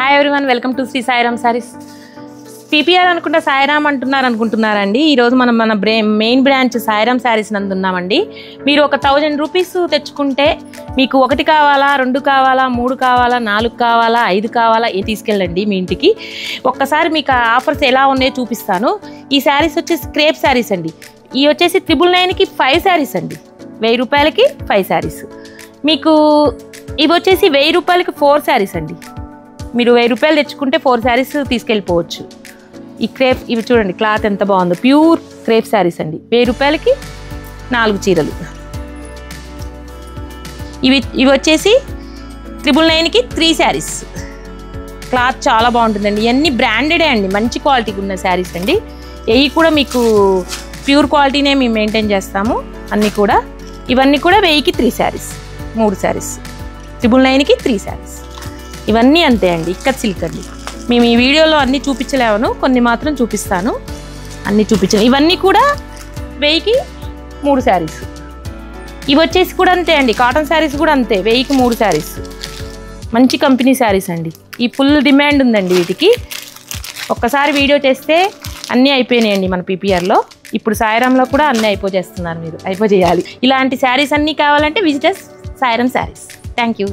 Hi everyone, welcome to Shri Sairam saris. PPR అనుకుంటా సాయిరామ్ అనుకుంటున్నారండి. ఈరోజు మనం మన మెయిన్ బ్రాంచ్ సాయిరామ్ సారీస్ నందు ఉన్నామండి. మీరు ఒక 1000 రూపీస్ తెచ్చుకుంటే మీకు 1 కావాలా, 2 కావాలా, 3 కావాలా, 4 కావాలా, 5 కావాలా తీసుకెళ్ళండి మీ ఇంటికి. ఒక్కసారి మీకు ఆఫర్స్ ఎలా ఉన్నాయో చూపిస్తాను. ఈ శారీస్ వచ్చేసి క్రేప్ శారీస్ అండి. ఇవి వచ్చేసి 999కి 5 శారీస్ అండి. 1000 రూపాయలకి 5 శారీస్. మీకు ఇవి వచ్చేసి 1000 రూపాయలకి 4 శారీస్ అండి. మీరు 1000 రూపాయలు తెచ్చుకుంటే 4 శారీస్ తీసుకెళ్ళిపోవచ్చు. ఈ క్రేప్ ఇవి చూడండి, క్లాత్ ఎంత బాగుందో, ప్యూర్ క్రేప్ శారీస్ అండి. 1000 రూపాయలకి 4 చీరలు. ఇవి వచ్చేసి 999కి 3 శారీస్. క్లాత్ చాలా బాగుంటుందండి. ఇవన్నీ బ్రాండెడే అండి, మంచి క్వాలిటీకి ఉన్న శారీస్ అండి. ఇవి కూడా మీకు ప్యూర్ క్వాలిటీనే మేము మెయింటైన్ చేస్తాము. అన్నీ కూడా ఇవన్నీ కూడా 1000కి 3 శారీస్, 3 శారీస్. 999కి 3 శారీస్. ఇవన్నీ అంతే అండి, ఇక్కత్ సిల్క్ అండి. మేము ఈ వీడియోలో అన్నీ చూపించలేము, కొన్ని మాత్రం చూపిస్తాను. అన్నీ చూపించాను. ఇవన్నీ కూడా 1000కి 3 శారీస్. ఇవి వచ్చేసి కూడా అంతే అండి, కాటన్ శారీస్ కూడా అంతే, 1000కి 3 శారీస్. మంచి కంపెనీ శారీస్ అండి. ఈ ఫుల్ డిమాండ్ ఉందండి వీటికి. ఒక్కసారి వీడియో చేస్తే అన్నీ అయిపోయినాయండి మన పీపీఆర్లో. ఇప్పుడు సాయిరామ్లో కూడా అన్నీ అయిపోజేస్తున్నారు. మీరు అయిపోజేయాలి. ఇలాంటి శారీస్ అన్నీ కావాలంటే visitors Sairam saris. Thank you.